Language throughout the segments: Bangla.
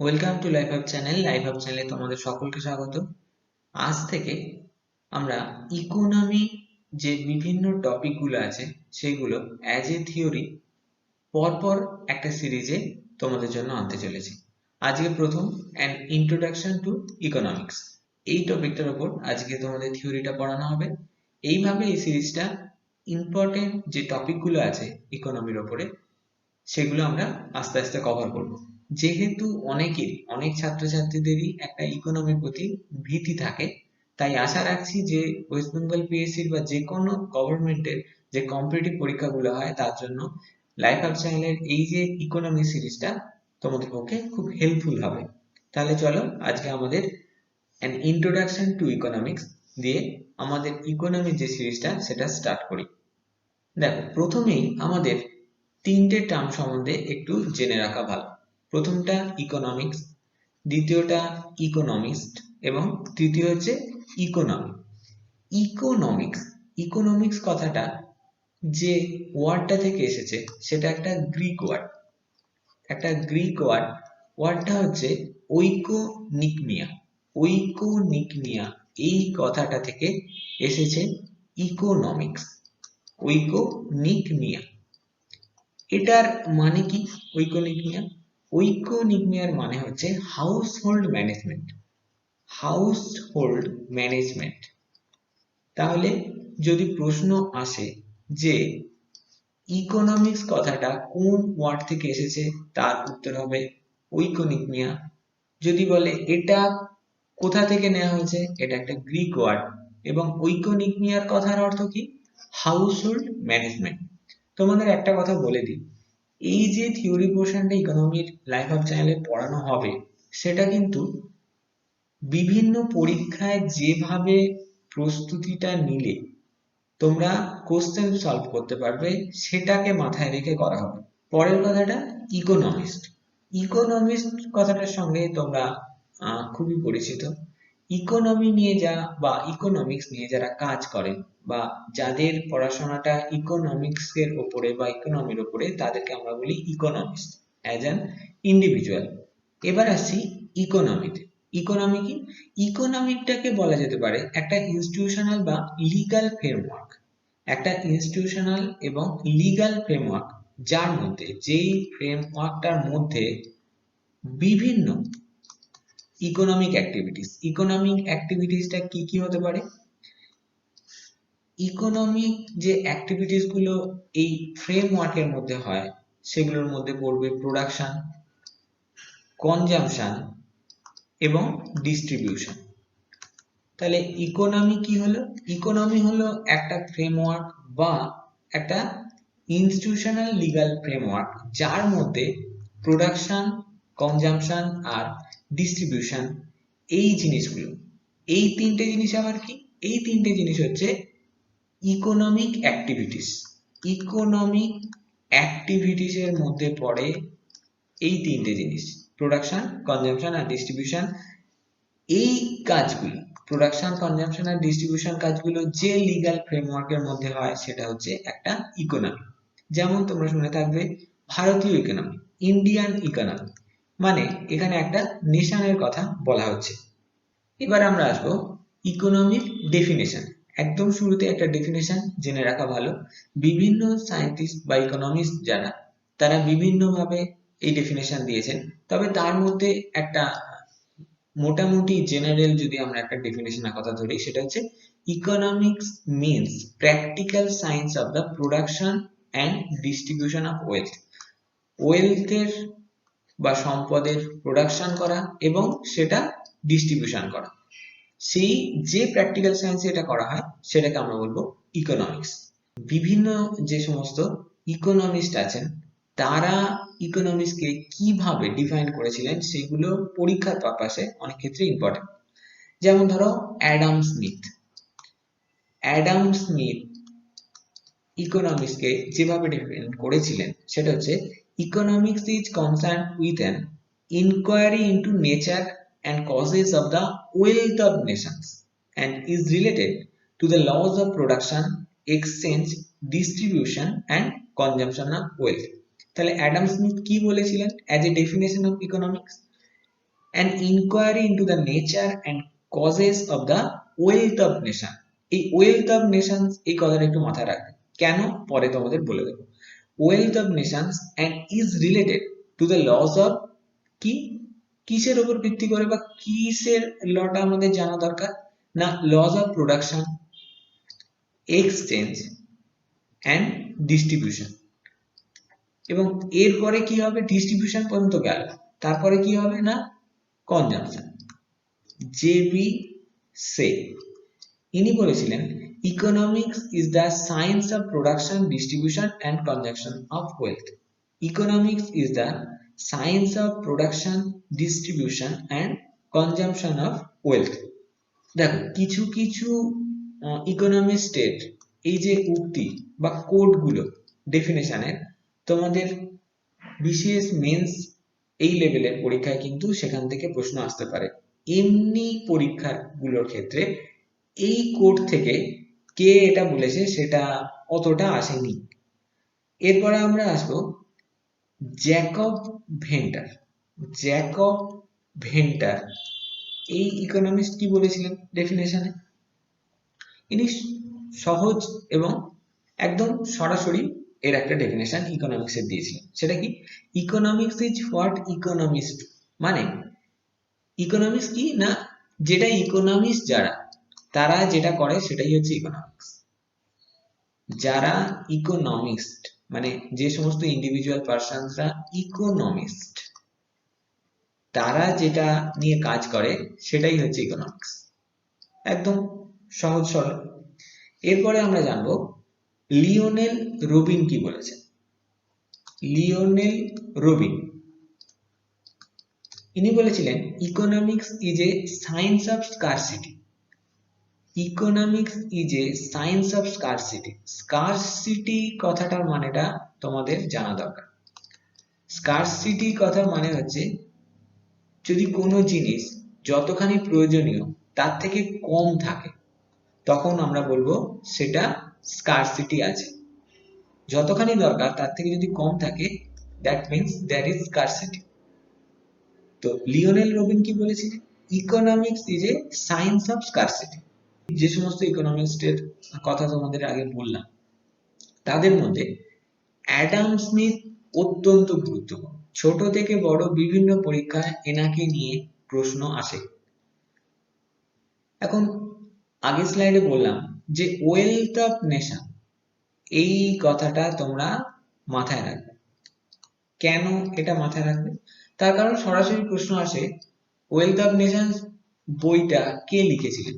Welcome to life hub channel. Life hub চ্যানেলে তোমাদের সকলকে স্বাগত। আজ থেকে আমরা ইকোনমি যে বিভিন্ন টপিকগুলো আছে সেগুলো অ্যাজ এ থিওরি পরপর একটা সিরিজে তোমাদের জন্য আনতে চলেছি। আজকে প্রথম অ্যান ইন্ট্রোডাকশন টু ইকোনমিক্স, এই টপিকটার উপর আজকে তোমাদের থিওরিটা পড়ানো হবে। এইভাবে এই সিরিজটা ইম্পর্টেন্ট যে টপিকগুলো আছে ইকোনমির ওপরে সেগুলো আমরা আস্তে আস্তে কভার করব। যেহেতু অনেক ছাত্রছাত্রীদেরই একটা ইকোনমির প্রতি ভীতি থাকে, তাই আশা রাখছি যে ওয়েস্ট বেঙ্গল পিএসসির বা যে কোনো গভর্নমেন্টের যে কম্পিটিটিভ পরীক্ষাগুলো হয় তার জন্য লাইফ আপ চ্যানেলের এই যে ইকোনমি সিরিজটা তোমাদের পক্ষে খুব হেল্পফুল হবে। তাহলে চলো আজকে আমাদের অ্যান ইন্ট্রোডাকশন টু ইকোনমিক্স দিয়ে আমাদের ইকোনমির যে সিরিজটা সেটা স্টার্ট করি। দেখো, প্রথমেই আমাদের তিনটে টার্ম সম্বন্ধে একটু জেনে রাখা ভালো। প্রথমটা ইকোনমিক্স, দ্বিতীয়টা ইকোনমিস্ট এবং তৃতীয় হচ্ছে ইকোনমি। ইকোনমিক্স ইকোনমিক্স কথাটা যে ওয়ার্ডটা থেকে এসেছে সেটা একটা গ্রিক ওয়ার্ড। ওয়ার্ডটা হচ্ছে ঐকোনিকমিয়া। ঐকোনিকমিয়া এই কথাটা থেকে এসেছে ইকোনমিক্স। ঐকোনিকমিয়া এটার মানে কি? ঐকোনিকমিয়া ঐকোনিকমিয়ার মানে হচ্ছে হাউসহোল্ড ম্যানেজমেন্ট। তাহলে যদি প্রশ্ন আসে যে ইকোনমিক্স কথাটা কোন ওয়ার্ড থেকে এসেছে, তার উত্তর হবে ঐকোনিকমিয়া। যদি বলে এটা কোথা থেকে নেওয়া হয়েছে, এটা একটা গ্রিক ওয়ার্ড এবং ঐকোনিকমিয়ার কথার অর্থ কি? Household management. তোমাদের একটা কথা বলে দিই, এই যে থিওরি পোর্শনটা ইকোনমির লাইফ অফ চ্যানেলে পড়ানো হবে সেটা কিন্তু বিভিন্ন পরীক্ষায় যেভাবে প্রস্তুতিটা নিলে তোমরা কোশ্চেন সলভ করতে পারবে সেটাকে মাথায় রেখে করা হবে। পরের কথাটা ইকোনমিস্ট। ইকোনমিস্ট কথাটার সঙ্গে তোমরা খুবই পরিচিত। ইকোনমি নিয়ে বা ইকোনমিক্স নিয়ে যারা কাজ করেন বা যাদের পড়াশোনাটা ইকোনমিক্স এর ওপরে বা ইকোনমির ওপরে, তাদেরকে আমরা বলি ইকোনমিস্ট অ্যাজ অ্যান ইন্ডিভিজুয়াল। এবার আসছি ইকোনমিতে। ইকোনমি কি? ইকোনমিকটাকে বলা যেতে পারে একটা ইনস্টিটিউশনাল বা লিগ্যাল ফ্রেমওয়ার্ক। একটা ইনস্টিটিউশনাল এবং লিগ্যাল ফ্রেমওয়ার্ক, যার মধ্যে যেই ফ্রেমওয়ার্কটার মধ্যে বিভিন্ন ইকোনমিক অ্যাক্টিভিটিসটা কি কি হতে পারে? ইকোনমিক যে অ্যাক্টিভিটিস গুলো এই ফ্রেমওয়ার্কের মধ্যে হয় সেগুলোর মধ্যে পড়বে প্রোডাকশন, কনজাম্পশন এবং ডিস্ট্রিবিউশন। তাহলে ইকোনমি কি হলো? ইকোনমি হলো একটা ফ্রেমওয়ার্ক বা একটা ইনস্টিটিউশনাল লিগ্যাল ফ্রেমওয়ার্ক যার মধ্যে প্রোডাকশন, কনজাম্পশন আর ডিস্ট্রিবিউশন এই জিনিসগুলো, এই তিনটে জিনিস আবার কি? এই তিনটে জিনিস হচ্ছে ইকোনমিক অ্যাক্টিভিটিস। ইকোনমিক অ্যাক্টিভিটিস এর মধ্যে পড়ে এই তিনটে জিনিস, প্রোডাকশন, কনজাম্পশন আর ডিস্ট্রিবিউশন। এই কাজগুলি, প্রোডাকশন, কনজাম্পশন আর ডিস্ট্রিবিউশন কাজগুলো যে লিগ্যাল ফ্রেমওয়ার্কের মধ্যে হয় সেটা হচ্ছে একটা ইকোনমি। যেমন তোমরা শুনে থাকবে ভারতীয় ইকোনমি, ইন্ডিয়ান ইকোনমি, মানে এখানে একটা নেশনের কথা বলা হচ্ছে। এবার আমরা আসবো ইকোনমির ডেফিনেশন। একদম শুরুতে একটা ডেফিনেশন জেনে রাখা ভালো। বিভিন্ন সায়েন্টিস্ট বা ইকোনমিস্ট যারা, তারা বিভিন্নভাবে এই ডেফিনেশন দিয়েছেন, তবে তার মধ্যে একটা মোটামুটি জেনারেল যদি আমরা একটা ডেফিনেশনের কথা ধরি, সেটা হচ্ছে economics means practical science of the production and distribution of wealth. ওয়েলথের বা সম্পদের প্রোডাকশন করা এবং সেটা ডিস্ট্রিবিউশন করা, সেই যে প্র্যাকটিক্যাল সায়েন্স এটা করা হয় সেটাকে আমরা বলবো ইকোনমিক্স। বিভিন্ন যে সমস্ত ইকোনমিস্ট আছেন তারা ইকোনমিক্সকে কিভাবে ডিফাইন করেছিলেন সেগুলো পরীক্ষার পারপাসে অনেক ক্ষেত্রে ইম্পর্টেন্ট। যেমন ধরো অ্যাডাম স্মিথ ইকোনমিক্সকে যেভাবে ডিফাইন করেছিলেন সেটা হচ্ছে economics is concern with an inquiry into nature and causes of the wealth of nations and is related to the laws of production, exchange, distribution and consumption of wealth. তাহলে অ্যাডাম স্মিথ কি বলেছিলেন as a definition of economics? an inquiry into the nature and causes of the wealth of nation। এই wealth of nations এই কথাটা একটু মাথায় রাখবে, কেন পরে তোমাদের বলে দেবো। wealth of nations and is related to the laws of কি, কিসের উপর ভিত্তি করে বা কিসের লটা আমাদের জানা দরকার না, laws of production, exchange and distribution। এবং এরপরে কি হবে, ডিস্ট্রিবিউশন পর্যন্ত গেল, তারপরে কি হবে না, কনজাম্পশন। জেবি সে ইনি বলেছিলেন economics is the science of production, distribution and consumption of wealth. Economics is the science of production, distribution and consumption of wealth. দেখো কিছু কিছু ইকোনমিস্টের এই যে উক্তি বা কোডগুলো ডেফিনেশনের, তোমাদের বিশেষ মেন্স এই লেভেলের পরীক্ষায় কিন্তু সেখান থেকে প্রশ্ন আসতে পারে। এমনি পরীক্ষাগুলোর ক্ষেত্রে এই কোড থেকে কে এটা বলেছে সেটা অতটা আসেনি। এরপরে আমরা আসবো জ্যাকব ভেন্টার। জ্যাকব ভেন্টার এই ইকোনমিস্ট কি বলেছিলেন ডেফিনেশনে, ইনি সহজ এবং একদম সরাসরি এর একটা ডেফিনেশন ইকোনমিক্সের দিয়েছিলেন। সেটা কি, ইকোনমিক্স ইজ হোয়াট ইকোনমিস্ট, মানে ইকোনমিক্স কি না, যেটা ইকোনমিস্ট যারা তারা যেটা করে সেটাই হচ্ছে ইকোনমিক্স। যারা ইকোনমিস্ট মানে যে সমস্ত ইন্ডিভিজুয়াল পার্সনসরা ইকোনমিস্ট, তারা যেটা নিয়ে কাজ করে সেটাই হচ্ছে ইকোনমিক্স, একদম সহজ সরল। এরপরে আমরা জানবো লিওনেল রবিন কি বলেছেন। লিওনেল রবিন ইনি বলেছিলেন economics is a science of scarcity. Economics is a science of scarcity. Scarcity কথাটার মানেটা তোমাদের জানা দরকার। স্কারসিটি কথার মানে হচ্ছে যদি কোনো জিনিস যতখানি প্রয়োজনীয় তার থেকে কম থাকে তখন আমরা বলবো সেটা স্কারসিটি আছে। যতখানি দরকার তার থেকে যদি কম থাকে that means there is scarcity. তো লিওনেল রবিন কি বলেছিলেন, economics is a science of scarcity. যে সমস্ত ইকোনমিস্টের কথা তোমাদের আগে বললাম তাদের মধ্যে অ্যাডাম স্মিথ অত্যন্ত গুরুত্বপূর্ণ। ছোট থেকে বড় বিভিন্ন পরীক্ষায় এনাকে নিয়ে প্রশ্ন আসে। এখন আগের স্লাইডে বললাম যে ওয়েলথ অফ নেশন, এই কথাটা তোমরা মাথায় রাখবে। কেন এটা মাথায় রাখবে, তার কারণ সরাসরি প্রশ্ন আসে ওয়েলথ অফ নেশন বইটা কে লিখেছিলেন,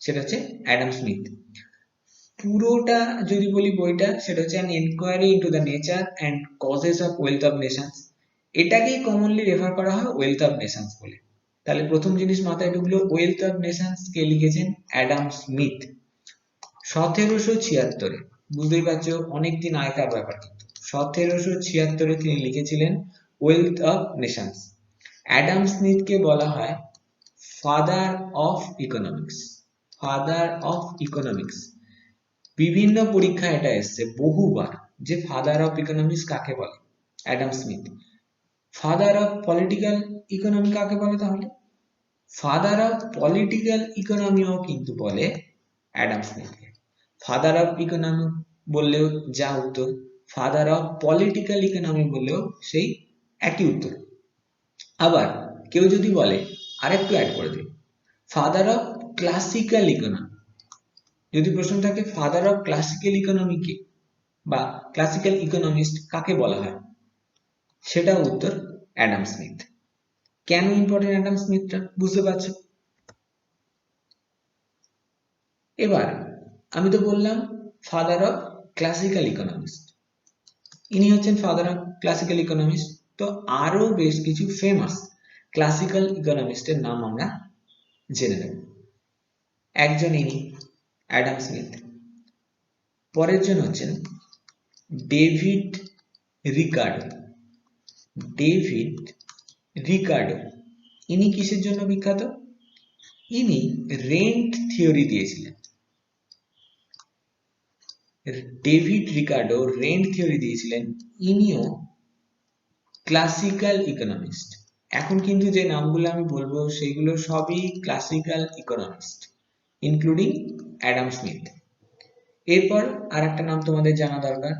সেটা হচ্ছে অ্যাডাম স্মিথ। পুরোটা যদি বলি বইটা, সেটা হচ্ছে an enquiry into the nature and causes of wealth of Nations. এটাকেই কমনলি রেফার করা হয় ওয়েলথ অফ নেশনস বলে। তাহলে প্রথম জিনিস মাথায় ঢুকলো, ওয়েলথ অফ নেশনস কে লিখেছেন, অ্যাডাম স্মিথ 1776-এ। বুঝতেই পারছো অনেকদিন আগেকার ব্যাপার, কিন্তু 1776-এ তিনি লিখেছিলেন ওয়েলথ অফ নেশনস। অ্যাডাম স্মিথকে বলা হয় father of economics. Father of economics বিভিন্ন পরীক্ষায় এটা এসছে বহুবার যে ফাদার অফ ইকোনমিক্স কাকে বলে, Adam Smith. Father of political economy কাকে বলে, তাহলে ফাদার অফ পলিটিক্যাল ইকোনমিও কিন্তু বলে অ্যাডাম স্মিথকে। ফাদার অফ ইকোনমি বললেও যা উত্তর, ফাদার অফ পলিটিক্যাল ইকোনমি বললেও সেই একই উত্তর। আবার কেউ যদি বলে আরেকটু অ্যাড করে দিই, ফাদার অফ ক্লাসিক্যাল ইকোনমি, যদি প্রশ্ন থাকে ফাদার অফ ক্লাসিক্যাল ইকোনমি কে বা ক্লাসিক্যাল ইকোনমিস্ট কাকে বলা হয়, সেটা উত্তর অ্যাডাম স্মিথ। কেন ইম্পর্টেন্ট অ্যাডাম স্মিথটা, বুঝতে পারছো? এবার আমি তো বললাম ফাদার অফ ক্লাসিক্যাল ইকোনমিস্ট, ইনি হচ্ছেন ফাদার অফ ক্লাসিক্যাল ইকোনমিস্ট। তো আরো বেশ কিছু ফেমাস ক্লাসিক্যাল ইকোনমিস্টের নাম আমরা জেনে নেব। একজন ইনি অ্যাডাম স্মিথ, পরের জন হচ্ছেন ডেভিড রিকার্ডো। ডেভিড রিকার্ডো ইনি কিসের জন্য বিখ্যাত, ইনি রেন্ট থিওরি দিয়েছিলেন। ডেভিড রিকার্ডো রেন্ট থিওরি দিয়েছিলেন, ইনিও ক্লাসিক্যাল ইকোনমিস্ট। এখন কিন্তু যে নামগুলো আমি বলবো সেগুলো সবই classical economist, including Adam Smith. এরপর আর একটা নাম তোমাদের জানা দরকার,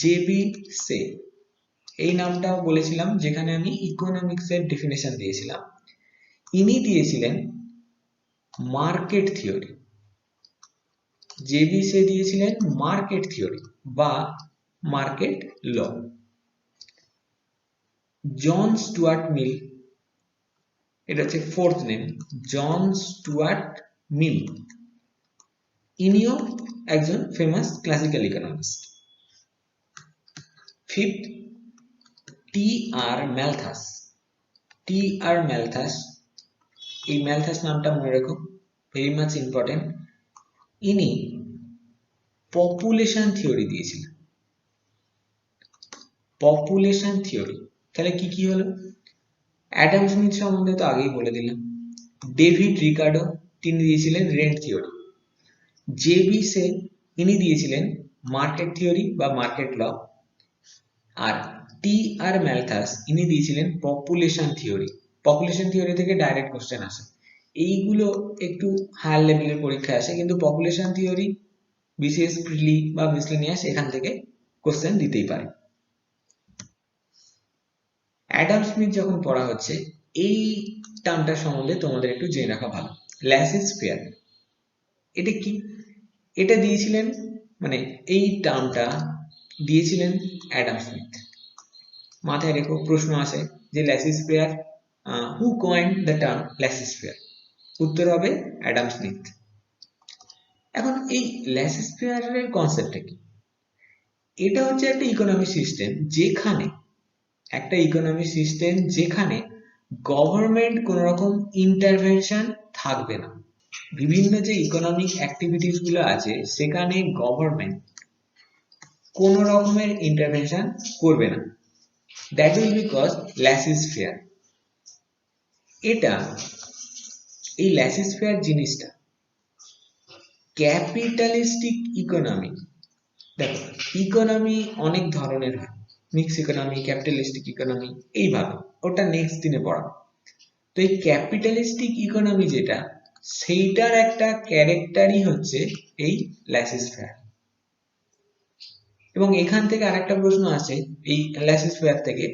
জেবি সে। এই নামটাও বলেছিলাম যেখানে আমি ইকোনমিক্সের ডেফিনেশন দিয়েছিলাম। ইনি দিয়েছিলেন মার্কেট থিওরি। জেবি সে দিয়েছিলেন মার্কেট থিওরি বা মার্কেট ল। জন স্টুয়ার্ট মিল, এটা হচ্ছে ফোর্থ নেম, জন স্টুয়ার্ট মিল, ইনিও একজন ফেমাস ক্লাসিক্যাল ইকোনমিস্ট। ফিফথ, টি আর ম্যালথাস। টি আর ম্যালথাস, এই ম্যালথাস নামটা মনে রেখো, ভেরি মাচ ইম্পর্টেন্ট। ইনি পপুলেশন থিওরি দিয়েছিলেন। পপুলেশন থিওরি, তাহলে কি কি হলো? অ্যাডাম স্মিথ সম্বন্ধে তো আগেই বলে দিলাম। ডেভিড রিকার্ডো, তিনি দিয়েছিলেন রেন্ট থিওরি। জেবি সে, ইনি দিয়েছিলেন মার্কেট থিওরি বা মার্কেট ল। আর টি আর ম্যালথাস, ইনি দিয়েছিলেন পপুলেশন থিওরি। পপুলেশন থিওরি থেকে ডাইরেক্ট কোশ্চেন আসে, এইগুলো একটু হায়ার লেভেলের পরীক্ষায় আসে, কিন্তু পপুলেশন থিওরি বিসিএস প্রিলি বা মিসলেনিয়াস এখান থেকে কোশ্চেন দিতেই পারে। অ্যাডাম স্মিথ যখন পড়া হচ্ছে, এই টার্মটার সম্বন্ধে তোমাদের একটু জেনে রাখা ভালো। ল্যাসেস-ফেয়ার, এটা কি? এটা দিয়েছিলেন, মানে এই টার্মটা দিয়েছিলেন অ্যাডাম স্মিথ। মাথায় রেখো, প্রশ্ন আসে যে ল্যাসেস-ফেয়ার, হু কয়েন্ড দ্য টার্ম ল্যাসেস-ফেয়ার? উত্তর হবে অ্যাডাম স্মিথ। এখন এই ল্যাসেস-ফেয়ারের কনসেপ্টটা কি? এটা হচ্ছে একটা ইকোনমিক সিস্টেম যেখানে গভর্নমেন্ট কোন রকম ইন্টারভেনশন থাকবে না। বিভিন্ন যে ইকোনমিক অ্যাক্টিভিটিস গুলো আছে সেখানে গভর্নমেন্ট কোন রকমের ইন্টারভেনশন করবে না। That will be cause laissez faire. এই ল্যাসেস-ফেয়ার জিনিসটা ক্যাপিটালিস্টিক ইকোনমি, দেখো ইকোনমি অনেক ধরনের হয়, মিক্স ইকোনমি, ক্যাপিটালিস্টিক ইকোনমি, এইভাবে, ওটা নেক্সট দিনে পড়াবো। তো এই ক্যাপিটালিস্টিক ইকোনমি যেটা, সেইটার একটা ক্যারেক্টারই হচ্ছে এই ল্যাসেস-ফেয়ার। এবং এখান থেকে আরেকটা প্রশ্ন আছে এই ল্যাসেস-ফেয়ার থেকে,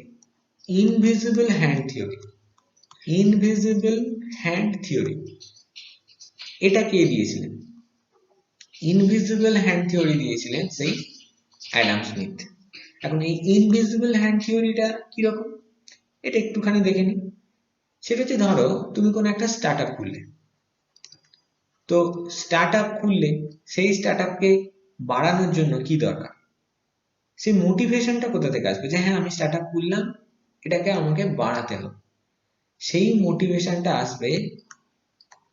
invisible hand theory. Invisible hand theory, এটা কে দিয়েছিলেন? ইনভিজিবল হ্যান্ড থিওরি দিয়েছিলেন সেই অ্যাডাম স্মিথ। এখন এই ইনভিজিবল হ্যান্ড থিওরিটা কিরকম, এটা একটুখানি দেখে নি। সেটা হচ্ছে, ধরো তুমি কোনো একটা স্টার্ট আপ খুললে, তো স্টার্ট আপ খুললে সেই স্টার্ট আপকে বাড়ানোর জন্য কি দরকার? সেই মোটিভেশনটা কোথা থেকে আসবে যে হ্যাঁ আমি স্টার্ট আপ খুললাম, এটাকে আমাকে বাড়াতে হবে? সেই মোটিভেশনটা আসবে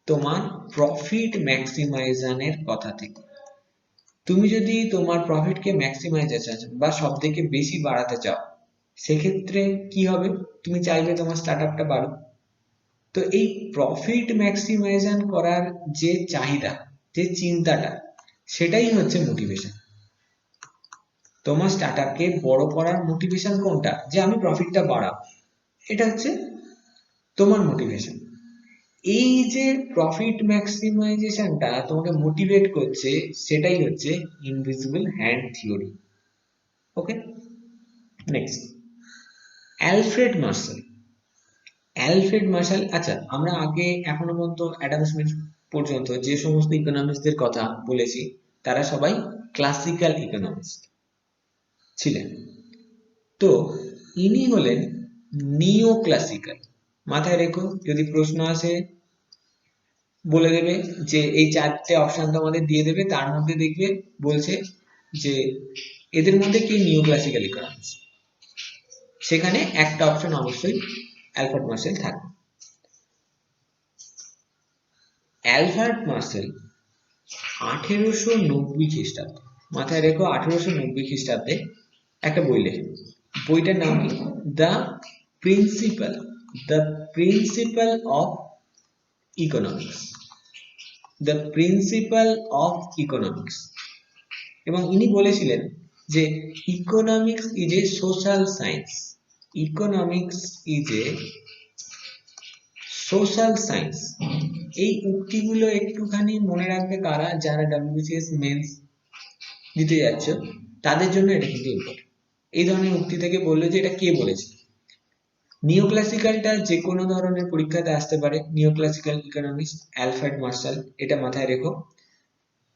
তোমার প্রফিট ম্যাক্সিমাইজেশনের কথা থেকে। তুমি যদি তোমার প্রফিটকে ম্যাক্সিমাইজেশন বা সব থেকে বেশি বাড়াতে চাও, সেক্ষেত্রে কি হবে? তুমি চাইবে তোমার স্টার্ট আপটা বাড়ুক। তো এই প্রফিট ম্যাক্সিমাইজেশন করার যে চাহিদা, যে চিন্তাটা, সেটাই হচ্ছে মোটিভেশন। তোমার স্টার্ট আপকে বড় করার মোটিভেশন কোনটা? যে আমি প্রফিটটা বাড়াবো, এটা হচ্ছে তোমার মোটিভেশন। এই যে প্রফিট ম্যাক্সিমাইজেশনটা তোমাকে মোটিভেট করছে, সেটাই হচ্ছে invisible hand theory. Okay, next, Alfred Marshall. Alfred Marshall, আচ্ছা আমরা আগে এখনো পর্যন্ত অ্যাডাম স্মিথ পর্যন্ত যে সমস্ত ইকোনমিস্টদের কথা বলেছি, তারা সবাই ক্লাসিক্যাল ইকোনমিস্ট ছিলেন। তো ইনি হলেন নিও ক্লাসিক্যাল। মাথায় রেখো, যদি প্রশ্ন আসে বলে দেবে যে এই চারটে অপশন তোমাদের দিয়ে দেবে, তার মধ্যে দেখবে বলছে যে এদের মধ্যে কে নিও ক্লাসিক্যাল ইকোনমিক্স, সেখানে একটা অপশন অবশ্যই অ্যালফ্রেড মার্শাল থাকবে। অ্যালফ্রেড মার্শাল 1890 খ্রিস্টাব্দে, মাথায় রেখো 1890 খ্রিস্টাব্দে একটা বই লেখেন। বইটার নাম কি? The principal of economics. The principal of economics. এবং ইনি বলেছিলেন যে economics is A social science. Economics is A social science, এই উক্তিগুলো একটুখানি মনে রাখবে কারা, যারা WBCS মেন্স দিতে যাচ্ছ তাদের জন্য এটা কিন্তু ইম্পর্টেন্ট। এই ধরনের উক্তি থেকে বললো যে এটা কে বলেছে। নিওক্লাসিক্যালটা যে কোনো ধরনের পরীক্ষাতে আসতে পারে, নিওক্লাসিক্যাল ইকোনমিক্স অ্যালফ্রেড মার্শাল, এটা মাথায় রেখো।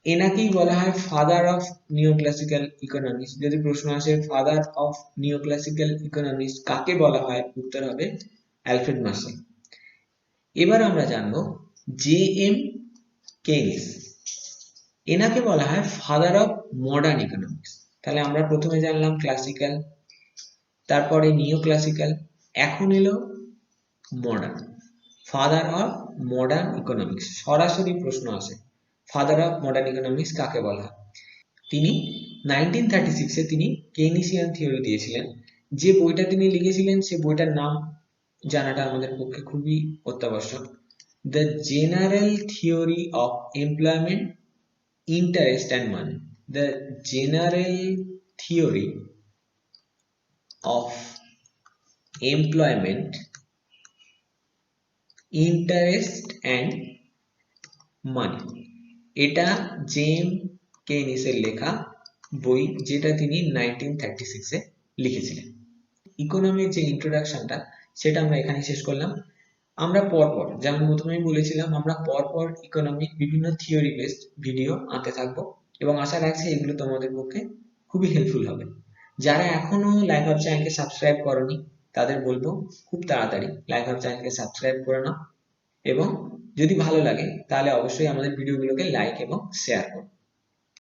এনাকেই বলা হয় ফাদার অফ নিওক্লাসিক্যাল ইকোনমিক্স। যদি প্রশ্ন আসে ফাদার অফ নিওক্লাসিক্যাল ইকোনমিক্স কাকে বলা হয়, উত্তর হবে অ্যালফ্রেড মার্শাল। এবার আমরা জানবো JM কেনিস, এনাকে বলা হয় ফাদার অফ মডার্ন ইকোনমিক্স। তাহলে আমরা প্রথমে জানলাম ক্লাসিক্যাল, তারপরে নিও ক্লাসিক্যাল, এখন এলো modern. Father of modern economics, সরাসরি প্রশ্ন আসে ফাদার অফ মডার্ন ইকোনমিক্স কাকে বলা হয়। তিনি 1936-এ তিনি কেইনিসিয়ান থিওরি দিয়েছিলেন। যে বইটা তিনি লিখেছিলেন সে বইটার নাম জানাটা আমাদের পক্ষে খুবই অত্যাবশ্যক। The general theory of employment, interest and money. The general theory of employment, interest and money। এটা জেম কেনিসের লেখা বই, যেটা তিনি 1936-এ লিখেছিলেন। ইকোনমির যে ইন্ট্রোডাকশনটা সেটা আমরা এখানে শেষ করলাম। আমরা পরপর, যেমন প্রথমেই বলেছিলাম, আমরা পরপর ইকোনমিক বিভিন্ন থিওরি বেসড ভিডিও আনতে থাকবো এবং আশা রাখছি এগুলো তোমাদের পক্ষে খুবই হেল্পফুল হবে। যারা এখনো লাইফ হাব চ্যানেলকে সাবস্ক্রাইব করনি তাদের বলবো খুব তাড়াতাড়ি লাইফ হাব চ্যানেলকে সাবস্ক্রাইব করে নাও এবং যদি ভালো লাগে তাহলে অবশ্যই আমাদের ভিডিওগুলোকে লাইক এবং শেয়ার করো।